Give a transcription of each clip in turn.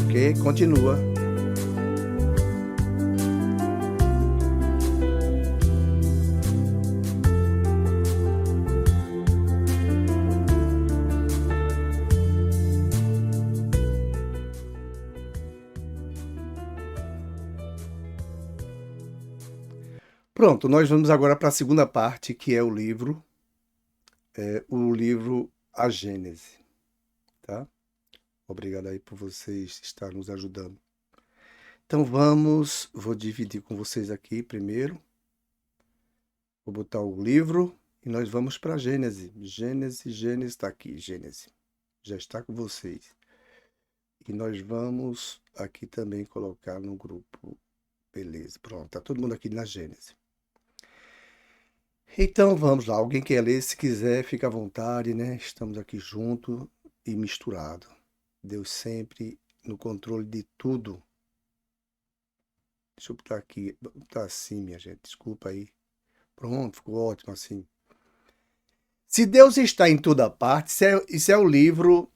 Ok? Continua. Pronto, nós vamos agora para a segunda parte, que é o livro A Gênese, tá? Obrigado aí por vocês estarem nos ajudando. Então vou dividir com vocês aqui primeiro. Vou botar o livro e nós vamos para Gênese. Gênese está aqui, Gênese. Já está com vocês. E nós vamos aqui também colocar no grupo. Beleza, pronto, tá todo mundo aqui na Gênese. Então vamos lá, alguém quer ler? Se quiser, fica à vontade, né? Estamos aqui junto e misturado. Deus sempre no controle de tudo. Deixa eu botar aqui, botar assim, minha gente, desculpa aí. Pronto, ficou ótimo assim. Se Deus está em toda parte, isso é o livro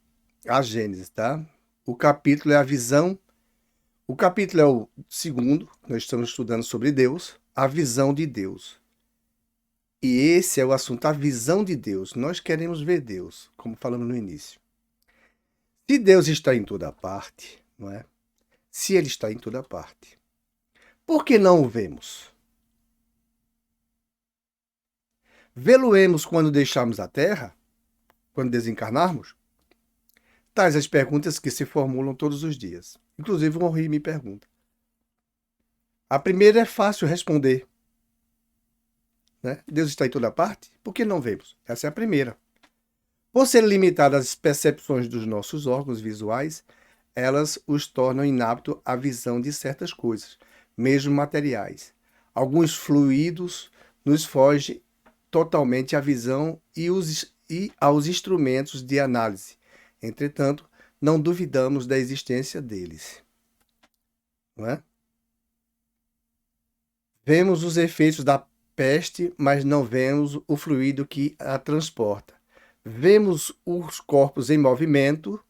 A Gênesis, tá? O capítulo é a visão. O capítulo é o segundo, nós estamos estudando sobre Deus, a visão de Deus. E esse é o assunto, a visão de Deus. Nós queremos ver Deus, como falamos no início. Se Deus está em toda parte, não é? Se Ele está em toda parte, por que não o vemos? Vê-lo-emos quando deixarmos a Terra? Quando desencarnarmos? Tais as perguntas que se formulam todos os dias. Inclusive, o Henri me pergunta. A primeira é fácil responder. Né? Deus está em toda parte? Por que não vemos? Essa é a primeira. Por ser limitada às percepções dos nossos órgãos visuais, elas os tornam inaptos à visão de certas coisas, mesmo materiais. Alguns fluidos nos fogem totalmente à visão e aos instrumentos de análise. Entretanto, não duvidamos da existência deles. Não é? Vemos os efeitos da peste, mas não vemos o fluido que a transporta. Vemos os corpos em movimento,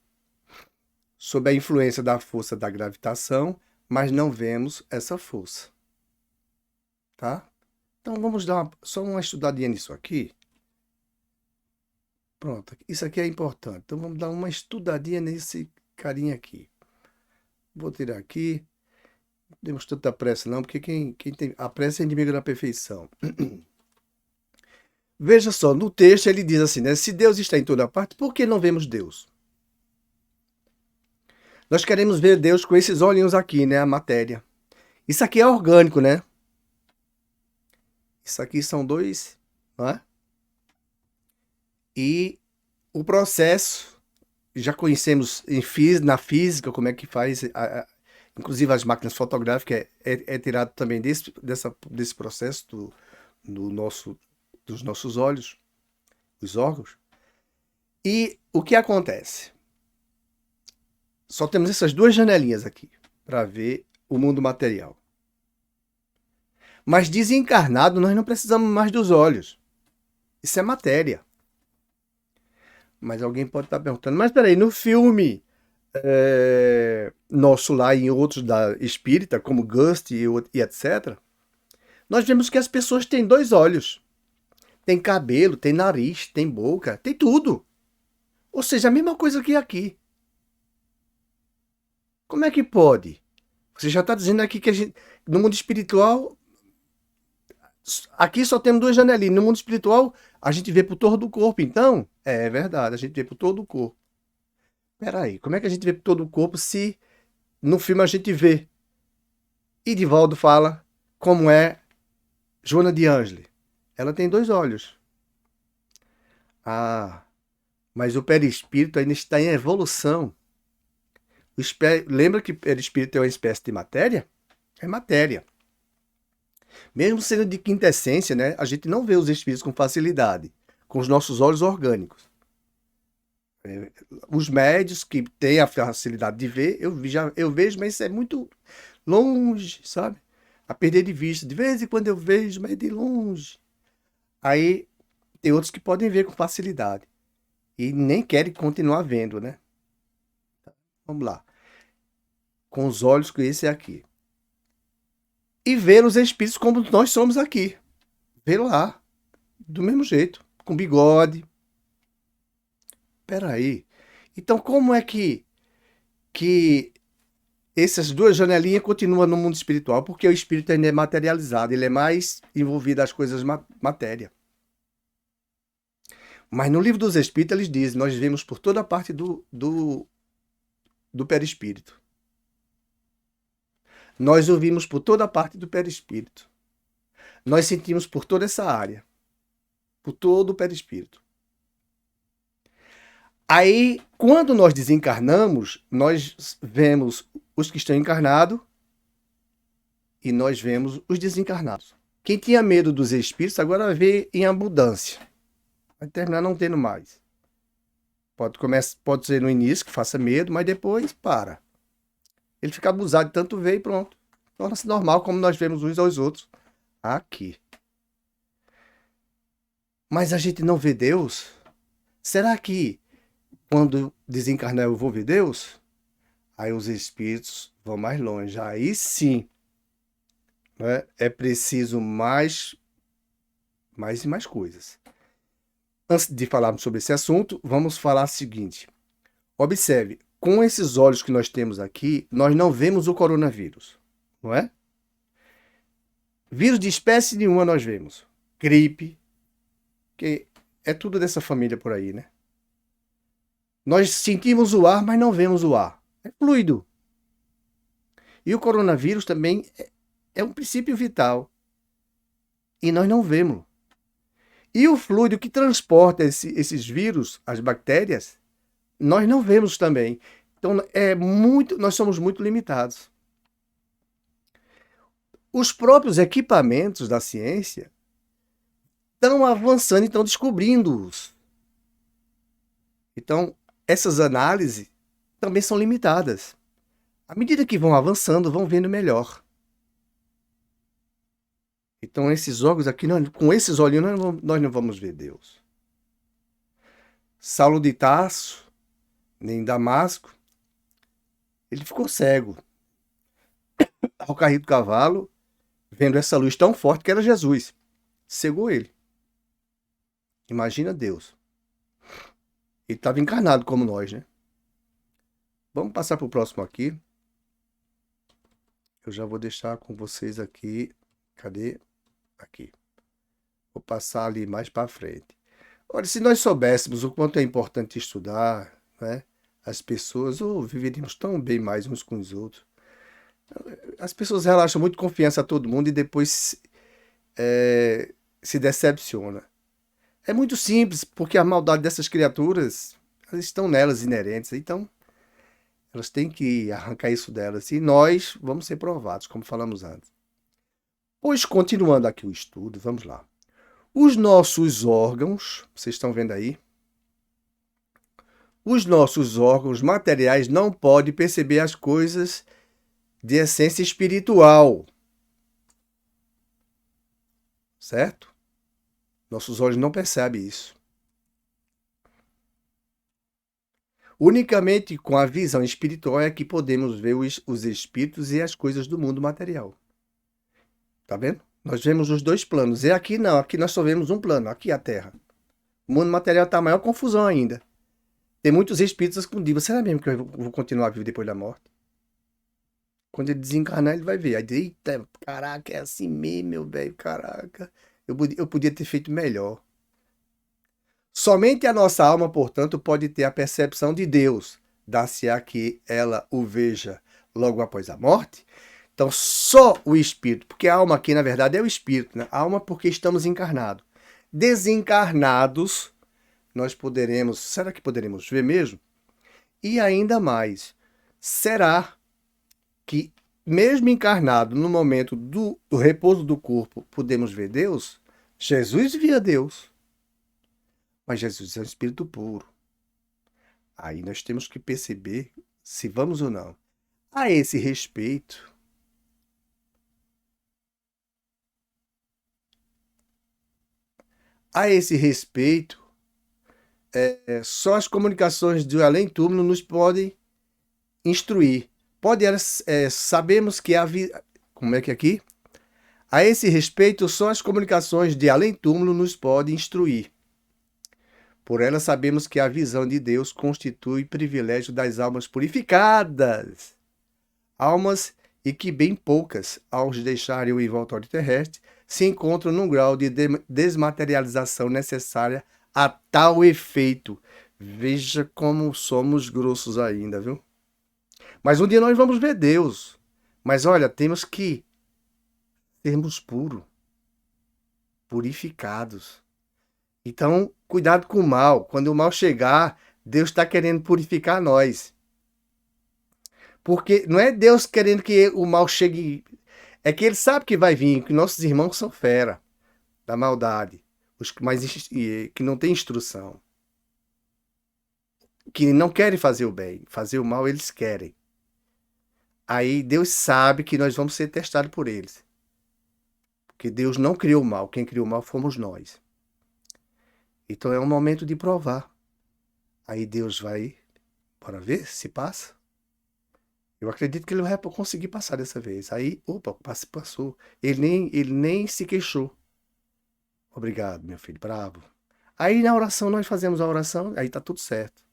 sob a influência da força da gravitação, mas não vemos essa força. Tá? Então vamos dar só uma estudadinha nisso aqui. Pronto, isso aqui é importante. Então vamos dar uma estudadinha nesse carinha aqui. Vou tirar aqui. Não temos tanta pressa não, porque quem tem a pressa é inimigo da perfeição. Veja só, no texto ele diz assim, né? Se Deus está em toda parte, por que não vemos Deus? Nós queremos ver Deus com esses olhinhos aqui, né? A matéria. Isso aqui é orgânico, né? Isso aqui são dois, não é? E o processo, já conhecemos na física como é que faz, inclusive as máquinas fotográficas é tirado também desse processo dos nossos olhos, os órgãos. E o que acontece? Só temos essas duas janelinhas aqui para ver o mundo material. Mas desencarnado, nós não precisamos mais dos olhos. Isso é matéria. Mas alguém pode estar perguntando, mas peraí, no filme nosso lá e em outros da espírita, como Ghost e etc., nós vemos que as pessoas têm dois olhos. Tem cabelo, tem nariz, tem boca, tem tudo. Ou seja, a mesma coisa que aqui. Como é que pode? Você já está dizendo aqui que no mundo espiritual, aqui só temos duas janelinhas. No mundo espiritual, a gente vê por todo o corpo. Então, é verdade, a gente vê por todo o corpo. Peraí, como é que a gente vê por todo o corpo se no filme a gente vê? E Divaldo fala como é Joana de Ângeles. Ela tem dois olhos. Ah, mas o perispírito ainda está em evolução. Lembra que o perispírito é uma espécie de matéria? É matéria. Mesmo sendo de quinta essência, né, a gente não vê os espíritos com facilidade, com os nossos olhos orgânicos. Os médios que têm a facilidade de ver, eu vejo, mas isso é muito longe, sabe? A perder de vista. De vez em quando eu vejo, mas de longe. Aí tem outros que podem ver com facilidade e nem querem continuar vendo, né? Vamos lá. com os olhos que esse é aqui. E ver os espíritos como nós somos aqui. Ver lá, do mesmo jeito, com bigode. Peraí. Então como é que essas duas janelinhas continuam no mundo espiritual? Porque o espírito ainda é materializado, ele é mais envolvido às coisas matéria. Mas no livro dos Espíritos eles dizem, nós vivemos por toda a parte do perispírito. Nós ouvimos por toda a parte do perispírito. Nós sentimos por toda essa área. Por todo o perispírito. Aí, quando nós desencarnamos, nós vemos os que estão encarnados e nós vemos os desencarnados. Quem tinha medo dos espíritos agora vê em abundância. Vai terminar não tendo mais. Pode ser no início que faça medo, mas depois para. Ele fica abusado de tanto ver e pronto. Torna-se normal como nós vemos uns aos outros aqui. Mas a gente não vê Deus? Será que quando desencarnar eu vou ver Deus? Aí os espíritos vão mais longe. Aí sim, né? É preciso mais e mais coisas. Antes de falarmos sobre esse assunto, vamos falar o seguinte. Observe, com esses olhos que nós temos aqui, nós não vemos o coronavírus, não é? Vírus de espécie nenhuma nós vemos. Gripe, que é tudo dessa família por aí, né? Nós sentimos o ar, mas não vemos o ar. É fluido. E o coronavírus também é um princípio vital. E nós não vemos. E o fluido que transporta esses vírus, as bactérias, nós não vemos também. Então, nós somos muito limitados. Os próprios equipamentos da ciência estão avançando e estão descobrindo-os. Então, essas análises também são limitadas. À medida que vão avançando, vão vendo melhor. Então, esses órgãos aqui, com esses olhinhos, nós não vamos ver Deus. Saulo de Tarso, em Damasco, ele ficou cego. Ao cair do cavalo, vendo essa luz tão forte que era Jesus, cegou ele. Imagina Deus. Ele estava encarnado como nós, né? Vamos passar para o próximo aqui. Eu já vou deixar com vocês aqui. Cadê? Aqui. Vou passar ali mais para frente. Olha, se nós soubéssemos o quanto é importante estudar, né? As pessoas, viveríamos tão bem mais uns com os outros. As pessoas relaxam muito confiança a todo mundo e depois se decepciona. É muito simples, porque a maldade dessas criaturas, elas estão nelas inerentes. Então, elas têm que arrancar isso delas. E nós vamos ser provados, como falamos antes. Pois, continuando aqui o estudo, vamos lá. Os nossos órgãos, vocês estão vendo aí? Os nossos órgãos materiais não podem perceber as coisas de essência espiritual. Certo? Nossos olhos não percebem isso. Unicamente com a visão espiritual é que podemos ver os espíritos e as coisas do mundo material. Tá vendo? Nós vemos os dois planos. E aqui não, aqui nós só vemos um plano, aqui é a Terra. O mundo material está a maior confusão ainda. Tem muitos espíritos escondidos. Será mesmo que eu vou continuar vivo depois da morte? Quando ele desencarnar, ele vai ver. Aí, eita, caraca, é assim mesmo, meu velho, caraca. Eu podia ter feito melhor. Somente a nossa alma, portanto, pode ter a percepção de Deus, dar-se-á que ela o veja logo após a morte. Então, só o espírito, porque a alma aqui, na verdade, é o espírito, né? A alma porque estamos encarnados. Desencarnados, nós poderemos... Será que poderemos ver mesmo? E ainda mais, será que, mesmo encarnado, no momento do repouso do corpo, podemos ver Deus? Jesus via Deus. Mas Jesus é um espírito puro. Aí nós temos que perceber se vamos ou não. A esse respeito, só as comunicações do além-túmulo nos podem instruir. sabemos que como é que é aqui? A esse respeito, só as comunicações de além-túmulo nos podem instruir. Por elas sabemos que a visão de Deus constitui privilégio das almas purificadas. Almas e que bem poucas, ao deixarem o envoltório terrestre, se encontram num grau de desmaterialização necessária a tal efeito. Veja como somos grossos ainda, viu? Mas um dia nós vamos ver Deus. Mas olha, temos que sermos puros, purificados. Então, cuidado com o mal. Quando o mal chegar, Deus está querendo purificar nós. Porque não é Deus querendo que o mal chegue. É que Ele sabe que vai vir, que nossos irmãos são fera da maldade. Os que não têm instrução. Que não querem fazer o bem. Fazer o mal eles querem. Aí Deus sabe que nós vamos ser testados por eles. Porque Deus não criou o mal. Quem criou o mal fomos nós. Então é um momento de provar. Aí Deus vai, bora ver se passa. Eu acredito que ele vai conseguir passar dessa vez. Aí, opa, passou. Ele nem se queixou. Obrigado, meu filho, bravo. Aí na oração nós fazemos a oração, aí tá tudo certo.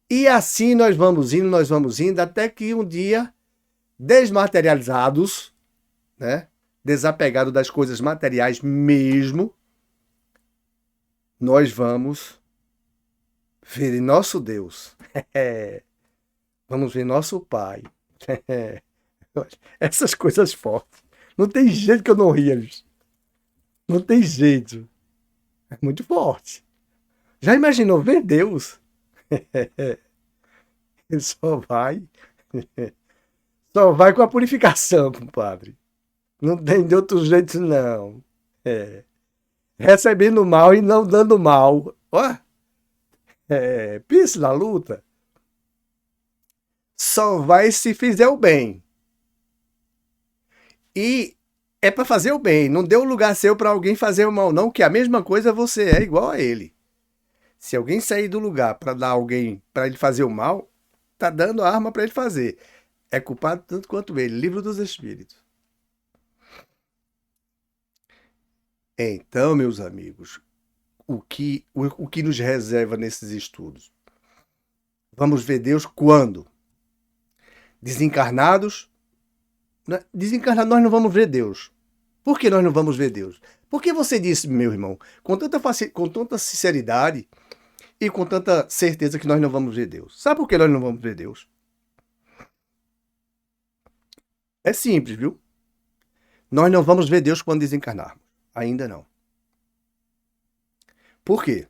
E assim nós vamos indo, até que um dia, desmaterializados, né? Desapegados das coisas materiais mesmo, nós vamos ver nosso Deus. Vamos ver nosso Pai. Essas coisas fortes. Não tem jeito que eu não ria, bicho. Não tem jeito. É muito forte. Já imaginou ver Deus? Ele só vai. Só vai com a purificação, compadre. Não tem de outro jeito, não. Recebendo mal e não dando mal. Ó. Pense na luta. Só vai se fizer o bem. E é para fazer o bem. Não dê um lugar seu para alguém fazer o mal, não, que a mesma coisa você é igual a ele. Se alguém sair do lugar para dar alguém para ele fazer o mal, tá dando a arma para ele fazer. É culpado tanto quanto ele. Livro dos Espíritos. Então, meus amigos, o que nos reserva nesses estudos? Vamos ver Deus quando? Desencarnados? Desencarnados nós não vamos ver Deus. Por que nós não vamos ver Deus? Porque você disse, meu irmão, com tanta sinceridade e com tanta certeza que nós não vamos ver Deus. Sabe por que nós não vamos ver Deus? É simples, viu? Nós não vamos ver Deus quando desencarnarmos. Ainda não. Por quê?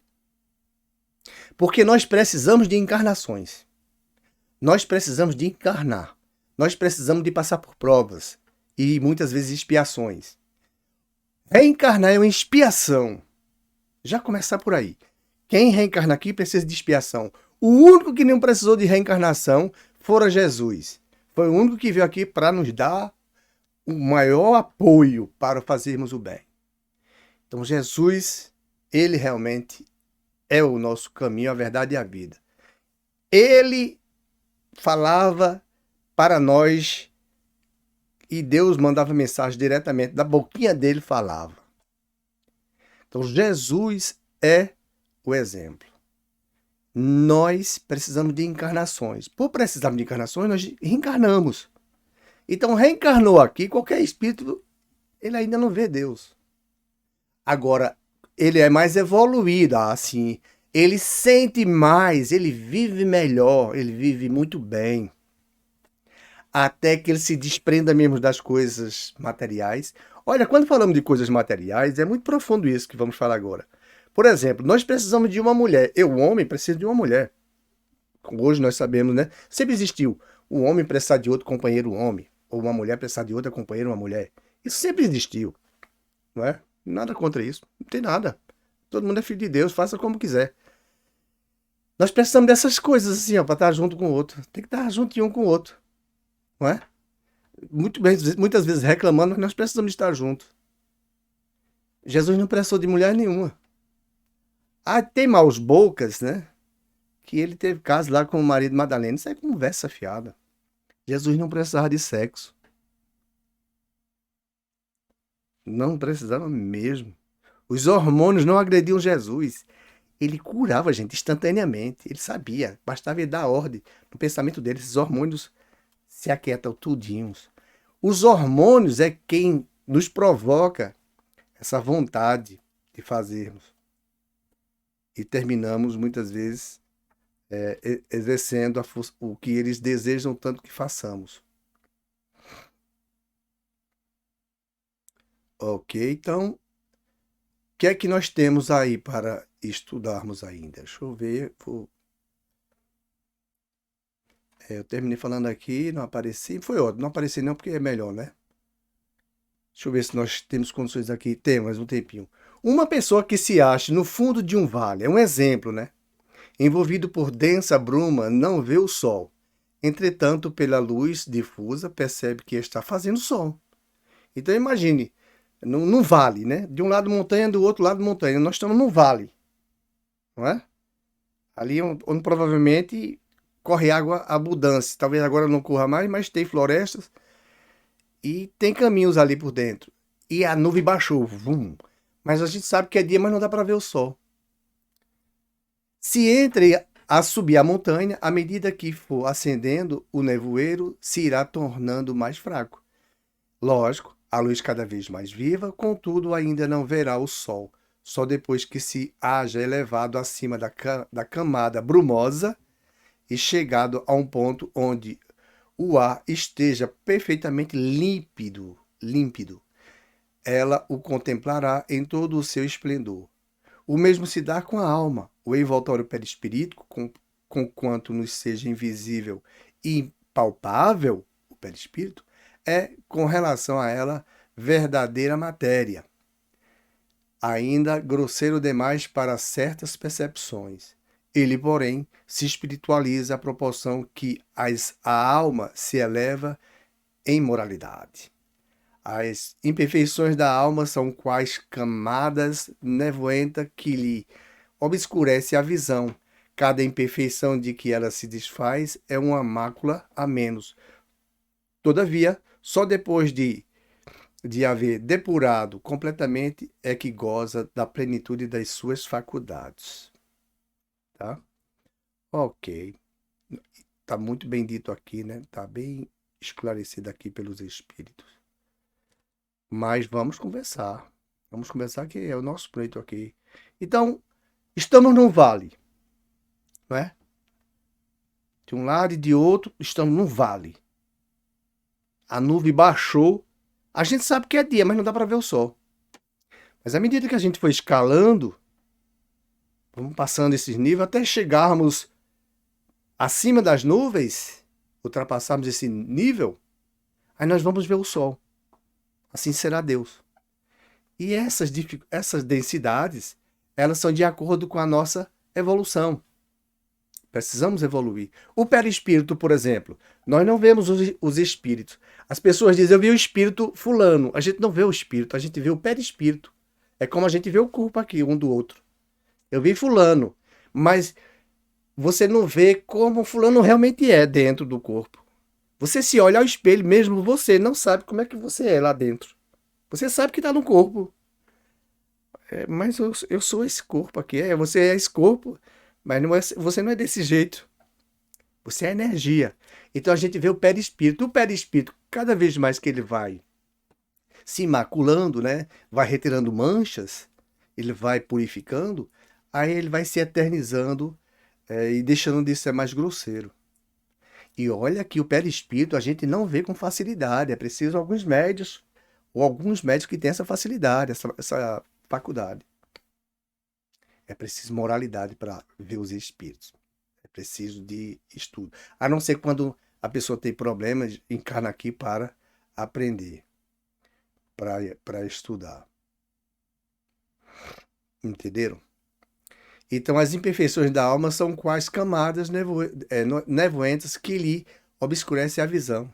Porque nós precisamos de encarnações. Nós precisamos de encarnar. Nós precisamos de passar por provas e muitas vezes expiações. Reencarnar é uma expiação. Já começar por aí. Quem reencarna aqui precisa de expiação. O único que não precisou de reencarnação fora Jesus. Foi o único que veio aqui para nos dar o maior apoio para fazermos o bem. Então Jesus, ele realmente é o nosso caminho, a verdade e a vida. Ele falava para nós e Deus mandava mensagem diretamente, da boquinha dele falava. Então Jesus é o exemplo. Nós precisamos de encarnações. Por precisarmos de encarnações, nós reencarnamos. Então reencarnou aqui, qualquer espírito, ele ainda não vê Deus. Agora, ele é mais evoluído, assim, ele sente mais, ele vive melhor, ele vive muito bem. Até que ele se desprenda mesmo das coisas materiais. Olha, quando falamos de coisas materiais, é muito profundo isso que vamos falar agora. Por exemplo, nós precisamos de uma mulher. Eu, homem, preciso de uma mulher. Hoje nós sabemos, né? Sempre existiu um homem precisar de outro companheiro homem, ou uma mulher precisar de outra companheira uma mulher. Isso sempre existiu, não é? Nada contra isso, não tem nada. Todo mundo é filho de Deus, faça como quiser. Nós precisamos dessas coisas assim, ó, para estar junto com o outro. Tem que estar juntinho um com o outro. Não é? Muitas vezes reclamando, mas nós precisamos estar juntos. Jesus não precisou de mulher nenhuma. Ah, tem maus bocas, né? Que ele teve caso lá com o marido de Madalena. Isso é conversa fiada. Jesus não precisava de sexo. Não precisava mesmo. Os hormônios não agrediam Jesus. Ele curava a gente instantaneamente. Ele sabia. Bastava ele dar ordem. No pensamento dele, esses hormônios se aquietam tudinhos. Os hormônios é quem nos provoca essa vontade de fazermos. E terminamos, muitas vezes, exercendo o que eles desejam tanto que façamos. Ok, então, o que é que nós temos aí para estudarmos ainda? Deixa eu ver. Eu terminei falando aqui, não apareci. Foi ótimo, não apareci não porque é melhor, né? Deixa eu ver se nós temos condições aqui. Tem mais um tempinho. Uma pessoa que se acha no fundo de um vale, é um exemplo, né? Envolvido por densa bruma, não vê o sol. Entretanto, pela luz difusa, percebe que está fazendo sol. Então imagine, num vale, né? De um lado montanha, do outro lado montanha. Nós estamos num vale, não é? Ali onde provavelmente corre água abundância. Talvez agora não corra mais, mas tem florestas e tem caminhos ali por dentro. E a nuvem baixou, vum. Mas a gente sabe que é dia, mas não dá para ver o sol. Se entre a subir a montanha, à medida que for ascendendo, o nevoeiro se irá tornando mais fraco. Lógico, a luz cada vez mais viva, contudo ainda não verá o sol. Só depois que se haja elevado acima da camada brumosa e chegado a um ponto onde o ar esteja perfeitamente límpido, ela o contemplará em todo o seu esplendor. O mesmo se dá com a alma. O envoltório perispirítico, conquanto nos seja invisível e impalpável, o perispírito, é, com relação a ela, verdadeira matéria, ainda grosseiro demais para certas percepções. Ele, porém, se espiritualiza à proporção que a alma se eleva em moralidade. As imperfeições da alma são quais camadas nevoentas que lhe obscurece a visão. Cada imperfeição de que ela se desfaz é uma mácula a menos. Todavia, só depois de haver depurado completamente é que goza da plenitude das suas faculdades. Tá? Ok. Tá muito bem dito aqui, né? Tá bem esclarecido aqui pelos espíritos. Mas vamos conversar. Vamos conversar que é o nosso pleito aqui. Então, estamos num vale, não é? De um lado e de outro, estamos num vale. A nuvem baixou. A gente sabe que é dia, mas não dá para ver o sol. Mas à medida que a gente foi escalando, vamos passando esses níveis até chegarmos acima das nuvens, ultrapassarmos esse nível, aí nós vamos ver o sol. Assim será Deus. E essas densidades, elas são de acordo com a nossa evolução. Precisamos evoluir. O perispírito, por exemplo, nós não vemos os espíritos. As pessoas dizem, eu vi o espírito fulano. A gente não vê o espírito, a gente vê o perispírito. É como a gente vê o corpo aqui, um do outro. Eu vi fulano, mas você não vê como fulano realmente é dentro do corpo. Você se olha ao espelho, mesmo você não sabe como é que você é lá dentro. Você sabe que está no corpo. Mas eu sou esse corpo aqui. Você é esse corpo, mas você não é desse jeito. Você é energia. Então a gente vê o perispírito. O perispírito, cada vez mais que ele vai se maculando, né? Vai retirando manchas, ele vai purificando, aí ele vai se eternizando e deixando de ser mais grosseiro. E olha que o perispírito a gente não vê com facilidade. É preciso alguns médios, ou alguns médicos que têm essa facilidade, essa faculdade. É preciso moralidade para ver os espíritos. É preciso de estudo. A não ser quando a pessoa tem problemas, encarna aqui para aprender, para estudar. Entenderam? Então, as imperfeições da alma são quais camadas nevoentas que lhe obscurecem a visão.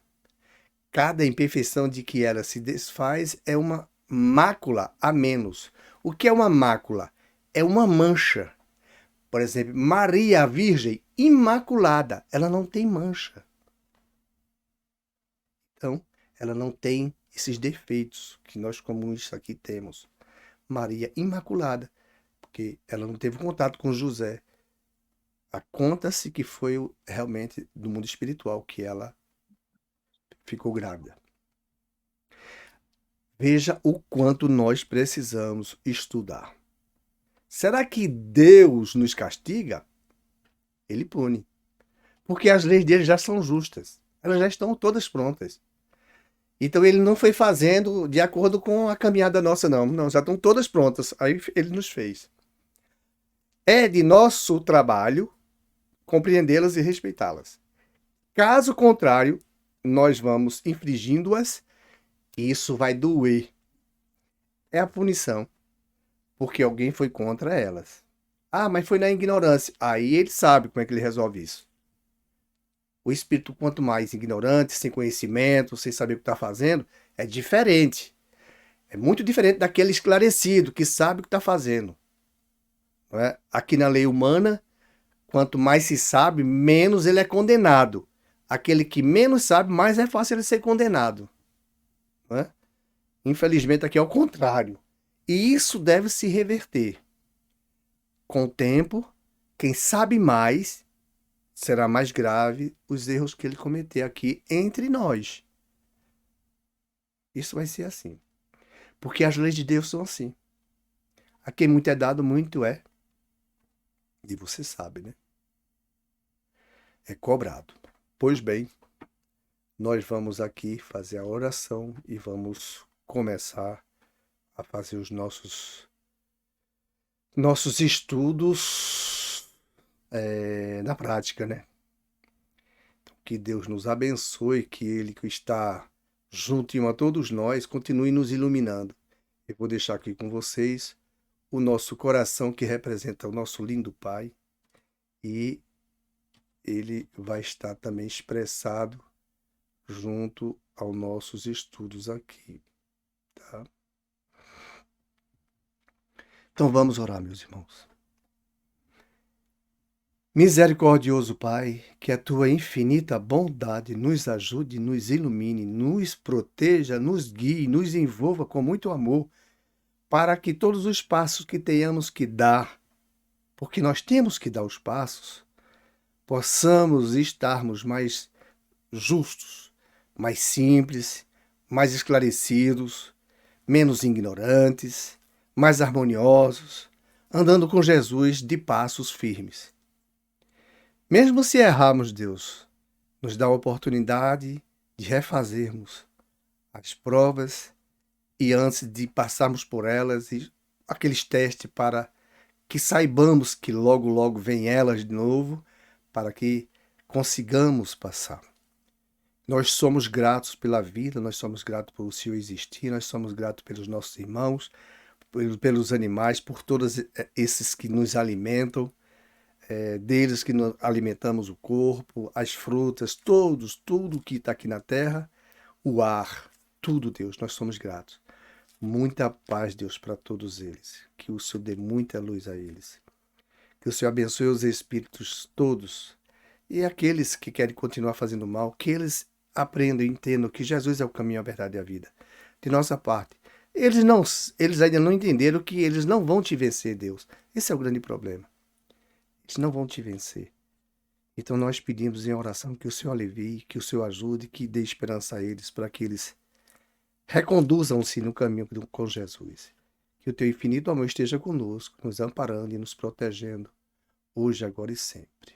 Cada imperfeição de que ela se desfaz é uma mácula a menos. O que é uma mácula? É uma mancha. Por exemplo, Maria a Virgem, imaculada, ela não tem mancha. Então, ela não tem esses defeitos que nós comuns aqui temos. Maria Imaculada, porque ela não teve contato com José. Conta-se que foi realmente do mundo espiritual que ela ficou grávida. Veja o quanto nós precisamos estudar. Será que Deus nos castiga? Ele pune. Porque as leis dele já são justas. Elas já estão todas prontas. Então ele não foi fazendo de acordo com a caminhada nossa, não. Não, já estão todas prontas. Aí ele nos fez. É de nosso trabalho compreendê-las e respeitá-las. Caso contrário, nós vamos infringindo-as e isso vai doer. É a punição. Porque alguém foi contra elas. Ah, mas foi na ignorância. Aí ele sabe como é que ele resolve isso. O espírito, quanto mais ignorante, sem conhecimento, sem saber o que está fazendo, é diferente. É muito diferente daquele esclarecido, que sabe o que está fazendo. Não é? Aqui na lei humana, quanto mais se sabe, menos ele é condenado. Aquele que menos sabe, mais é fácil ele ser condenado. Não é? Infelizmente, aqui é o contrário. E isso deve se reverter. Com o tempo, quem sabe mais será mais grave os erros que ele cometer aqui entre nós. Isso vai ser assim. Porque as leis de Deus são assim. A quem muito é dado, muito é. E você sabe, né? É cobrado. Pois bem, nós vamos aqui fazer a oração e vamos começar a fazer os nossos estudos na prática, né? Então, que Deus nos abençoe, que Ele que está juntinho a todos nós continue nos iluminando. Eu vou deixar aqui com vocês o nosso coração que representa o nosso lindo Pai e ele vai estar também expressado junto aos nossos estudos aqui, tá? Então vamos orar, meus irmãos. Misericordioso Pai, que a tua infinita bondade nos ajude, nos ilumine, nos proteja, nos guie, nos envolva com muito amor, para que todos os passos que tenhamos que dar, porque nós temos que dar os passos, possamos estarmos mais justos, mais simples, mais esclarecidos, menos ignorantes, mais harmoniosos, andando com Jesus de passos firmes. Mesmo se errarmos, Deus, nos dá a oportunidade de refazermos as provas e antes de passarmos por elas, e aqueles testes para que saibamos que logo, logo vem elas de novo, para que consigamos passar. Nós somos gratos pela vida, nós somos gratos pelo Senhor existir, nós somos gratos pelos nossos irmãos, pelos animais, por todos esses que nos alimentam, deles que nós alimentamos o corpo, as frutas, tudo que está aqui na terra, o ar, tudo, Deus, nós somos gratos. Muita paz, Deus, para todos eles. Que o Senhor dê muita luz a eles. Que o Senhor abençoe os espíritos todos. E aqueles que querem continuar fazendo mal, que eles aprendam e entendam que Jesus é o caminho, a verdade e a vida. De nossa parte. Eles ainda não entenderam que eles não vão te vencer, Deus. Esse é o grande problema. Eles não vão te vencer. Então nós pedimos em oração que o Senhor alivie, que o Senhor ajude, que dê esperança a eles, para que eles reconduzam-se no caminho com Jesus. Que o teu infinito amor esteja conosco, nos amparando e nos protegendo, hoje, agora e sempre.